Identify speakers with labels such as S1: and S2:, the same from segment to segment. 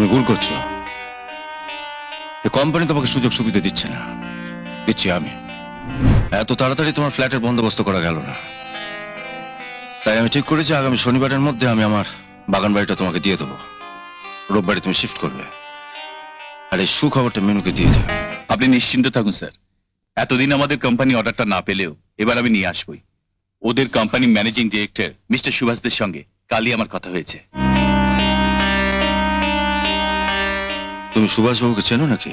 S1: তুমি ভুল করছো। কোম্পানি তোমাকে সুযোগ সুবিধা দিচ্ছে না, দিচ্ছি আমি। এত তাড়াতাড়ি তোমার ফ্ল্যাটের বন্দোবস্ত করা গেল না, তাই আমি ঠিক করেছি আগামী শনিবারের মধ্যে আমি আমার বাগান বাড়িটা তোমাকে দিয়ে দেবো। রোববারে তুমি শিফট করবে, আর এই সুখবরটা মেনুকে দিয়ে দিও।
S2: আপনি নিশ্চিন্ত থাকুন স্যার, এতদিন আমাদের কোম্পানি অর্ডারটা না পেলেও এবার আমি নিয়ে আসবই। ওদের কোম্পানি ম্যানেজিং ডিরেক্টর মিস্টার সুভাষদের সঙ্গে কালই আমার কথা হয়েছে।
S1: তুমি সুভাষবাবুকে চেনো নাকি?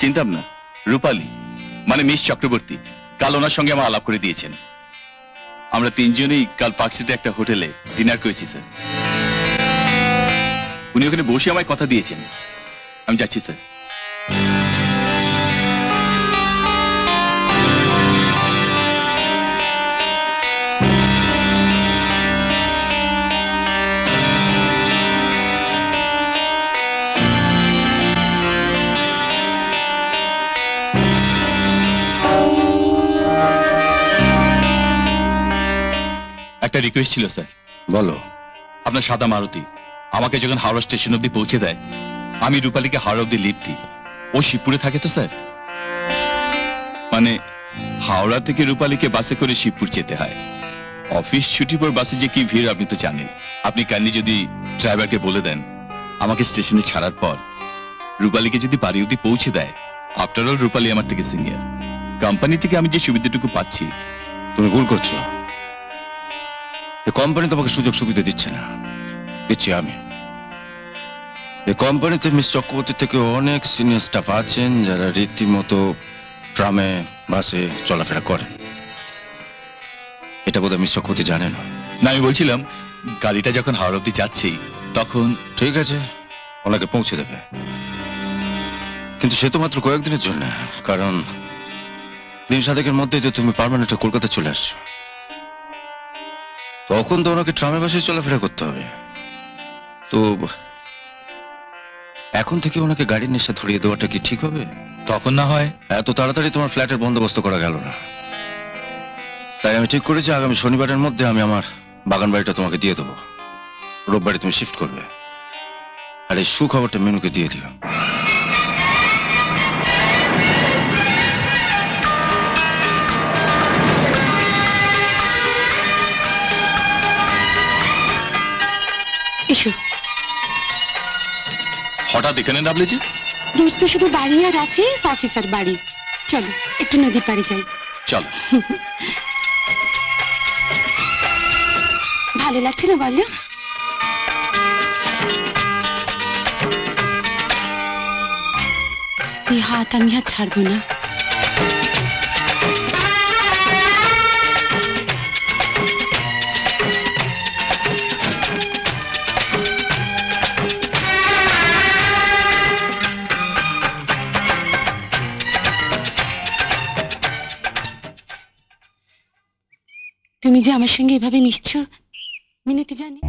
S2: চিনতাম না, রূপালী মানে মিস চক্রবর্তী কাল ওনার সঙ্গে আমার আলাপ করে দিয়েছেন। আমরা তিনজনেই কাল পার্ক স্ট্রিটে একটা হোটেলে ডিনার করেছি স্যার। উনি ওখানে বসে আমায় কথা দিয়েছেন। আমি যাচ্ছি স্যার। একটা রিকোয়েস্ট ছিল স্যার।
S1: বলো।
S2: আপনার সাদা মারুতি আমাকে যখন হাওড়া স্টেশন অব্দি পৌঁছে দেয়, আমি রূপালীকে হাওড়া অব্দি লিফট দিই। ও শিবপুরে থাকে তো স্যার, মানে হাওড়া থেকে রূপালীকে বাসে করে শিবপুর যেতে হয়। অফিস ছুটির পর বাসে যে কি ভিড় আপনি তো জানেন। আপনি কাইন্ডলি যদি ড্রাইভারকে বলে দেন আমাকে স্টেশনে ছাড়ার পর রূপালীকে যদি বাড়ি অব্দি পৌঁছে দেয়। আফটার অল রূপালী আমার থেকে সিনিয়র, কোম্পানি থেকে আমি যে সুবিধাটুকু পাচ্ছি।
S1: তুমি ভুল করছো। কোম্পানি তোমাকে সুযোগ সুবিধা দিচ্ছে না, দিচ্ছি আমি। এই কোম্পানিতে মিস চক্রবর্তীর থেকে অনেক সিনিয়র স্টাফ আছেন যারা রীতিমতো ট্রামে বাসে চলাফেরা করেন। এটা বোধহয় মিস চক্রবর্তী জানে না।
S2: না, আমি বলছিলাম গাড়িটা যখন হাওড়া অব্দি যাচ্ছি তখন।
S1: ঠিক আছে, ওনাকে পৌঁছে দেবে, কিন্তু সে তো মাত্র কয়েকদিনের জন্য। কারণ দিন সাতেকের মধ্যে যে তুমি পার্মানেন্ট কলকাতা চলে আসছো, তখন তো ওনাকে ট্রামে বাসে চলাফেরা করতে হবে। তো এখন থেকে ওনাকে গাড়ির নেশা ধরিয়ে দেওয়াটা কি ঠিক হবে?
S2: তখন না হয়
S1: এত তাড়াতাড়ি তোমার ফ্ল্যাটের বন্দোবস্ত করা গেল না, তাই আমি ঠিক করেছি আগামী শনিবারের মধ্যে আমি আমার বাগান বাড়িটা তোমাকে দিয়ে দেবো। রোববারে তুমি শিফট করবে, আর এই সুখবরটা মেনুকে দিয়ে দিও।
S3: এসো।
S2: হঠাৎ এখানে নামলে যে?
S3: রোজ তো শুধু বাড়ি আর অফিস, অফিস আর বাড়ি। চলো একটু নদীর পাড়ে যাই।
S2: চলো।
S3: ভালো লাগছে না বলো? এই হাত আমি আর ছাড়বো না। তুমি যে আমার সঙ্গে এভাবে মিশছো মিনিতে জানি।